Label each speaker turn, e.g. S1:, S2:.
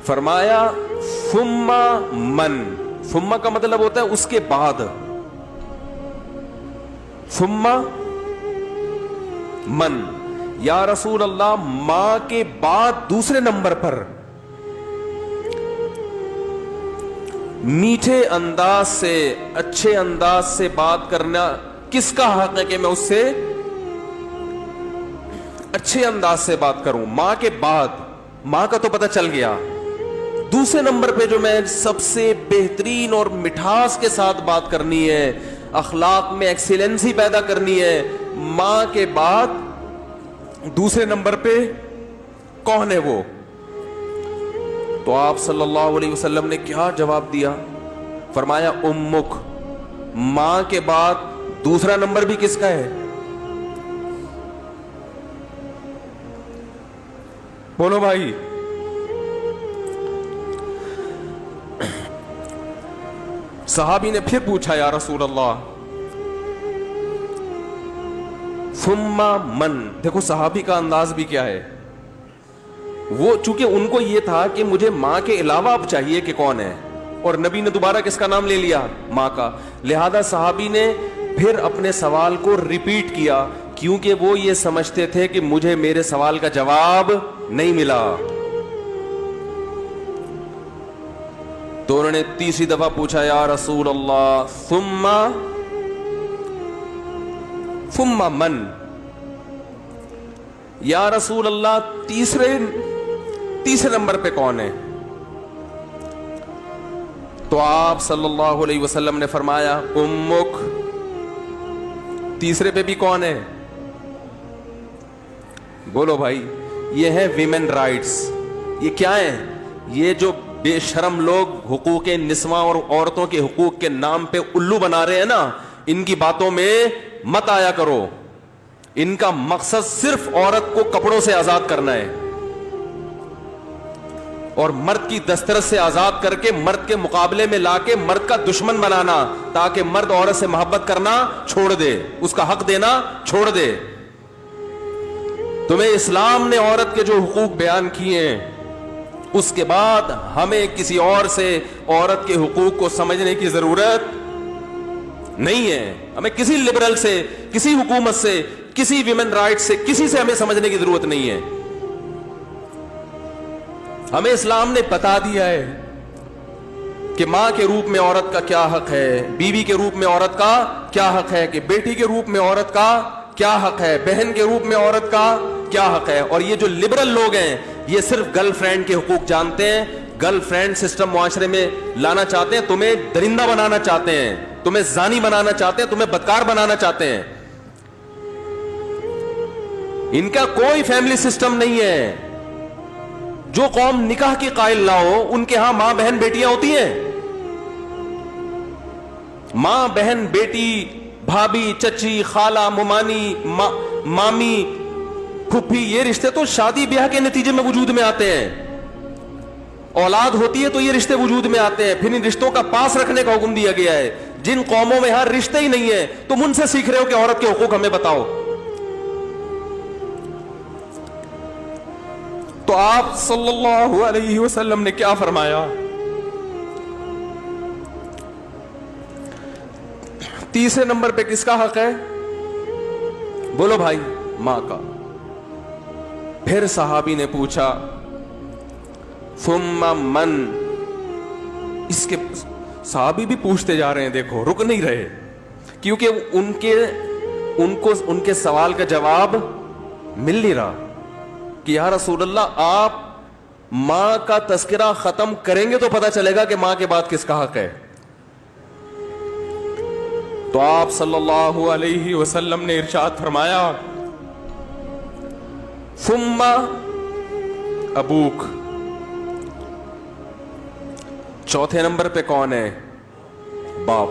S1: فرمایا ثم من، ثم کا مطلب ہوتا ہے اس کے بعد، ثم من، یا رسول اللہ ماں کے بعد دوسرے نمبر پر میٹھے انداز سے، اچھے انداز سے بات کرنا کس کا حق ہے کہ میں اس سے اچھے انداز سے بات کروں؟ ماں کے بعد، ماں کا تو پتہ چل گیا، دوسرے نمبر پہ جو میں سب سے بہترین اور مٹھاس کے ساتھ بات کرنی ہے، اخلاق میں ایکسیلنسی پیدا کرنی ہے، ماں کے بعد دوسرے نمبر پہ کون ہے وہ؟ تو آپ صلی اللہ علیہ وسلم نے کیا جواب دیا؟ فرمایا امک، ماں کے بعد دوسرا نمبر بھی کس کا ہے؟ بولو بھائی، صحابی نے پھر پوچھا یا رسول اللہ ثم من؟ دیکھو صحابی کا انداز بھی کیا ہے، وہ چونکہ ان کو یہ تھا کہ مجھے ماں کے علاوہ اب چاہیے کہ کون ہے، اور نبی نے دوبارہ کس کا نام لے لیا؟ ماں کا، لہذا صحابی نے پھر اپنے سوال کو ریپیٹ کیا، کیونکہ وہ یہ سمجھتے تھے کہ مجھے میرے سوال کا جواب نہیں ملا۔ تو انہوں نے تیسری دفعہ پوچھا یا رسول اللہ ثم من؟ یا رسول اللہ تیسرے نمبر پہ کون ہے؟ تو آپ صلی اللہ علیہ وسلم نے فرمایا امک، تیسرے پہ بھی کون ہے؟ بولو بھائی، یہ ہے ویمن رائٹس۔ یہ کیا ہے؟ یہ جو بے شرم لوگ حقوق نسواں اور عورتوں کے حقوق کے نام پہ الو بنا رہے ہیں نا، ان کی باتوں میں مت آیا کرو۔ ان کا مقصد صرف عورت کو کپڑوں سے آزاد کرنا ہے اور مرد کی دسترس سے آزاد کر کے مرد کے مقابلے میں لا کے مرد کا دشمن بنانا، تاکہ مرد عورت سے محبت کرنا چھوڑ دے، اس کا حق دینا چھوڑ دے۔ تمہیں اسلام نے عورت کے جو حقوق بیان کیے ہیں، اس کے بعد ہمیں کسی اور سے عورت کے حقوق کو سمجھنے کی ضرورت نہیں ہے۔ ہمیں کسی لبرل سے، کسی حکومت سے، کسی ویمن رائٹ سے، کسی سے ہمیں سمجھنے کی ضرورت نہیں ہے۔ ہمیں اسلام نے بتا دیا ہے کہ ماں کے روپ میں عورت کا کیا حق ہے، بیوی کے روپ میں عورت کا کیا حق ہے، کہ بیٹی کے روپ میں عورت کا کیا حق ہے، بہن کے روپ میں عورت کا کیا حق ہے۔ اور یہ جو لبرل لوگ ہیں، یہ صرف گرل فرینڈ کے حقوق جانتے ہیں، گرل فرینڈ سسٹم معاشرے میں لانا چاہتے ہیں، تمہیں درندہ بنانا چاہتے ہیں، تمہیں زانی بنانا چاہتے ہیں، تمہیں بدکار بنانا چاہتے ہیں۔ ان کا کوئی فیملی سسٹم نہیں ہے۔ جو قوم نکاح کی قائل نہ ہو، ان کے ہاں ماں بہن بیٹیاں ہوتی ہیں۔ ماں بہن بیٹی، بھابھی چچی خالہ ممانی مامی پھپھی، یہ رشتے تو شادی بیاہ کے نتیجے میں وجود میں آتے ہیں۔ اولاد ہوتی ہے تو یہ رشتے وجود میں آتے ہیں، پھر ان رشتوں کا پاس رکھنے کا حکم دیا گیا ہے۔ جن قوموں میں ہر رشتے ہی نہیں ہے، تم ان سے سیکھ رہے ہو کہ عورت کے حقوق ہمیں بتاؤ۔ تو آپ صلی اللہ علیہ وسلم نے کیا فرمایا؟ تیسرے نمبر پہ کس کا حق ہے؟ بولو بھائی، ماں کا۔ پھر صحابی نے پوچھا ثم من؟ اس کے صحابی بھی پوچھتے جا رہے ہیں، دیکھو رک نہیں رہے، کیونکہ ان کے سوال کا جواب مل نہیں رہا کہ یا رسول اللہ آپ ماں کا تذکرہ ختم کریں گے تو پتہ چلے گا کہ ماں کے بعد کس کا حق ہے۔ تو آپ صلی اللہ علیہ وسلم نے ارشاد فرمایا ثم ابوک، چوتھے نمبر پہ کون ہے؟ باپ۔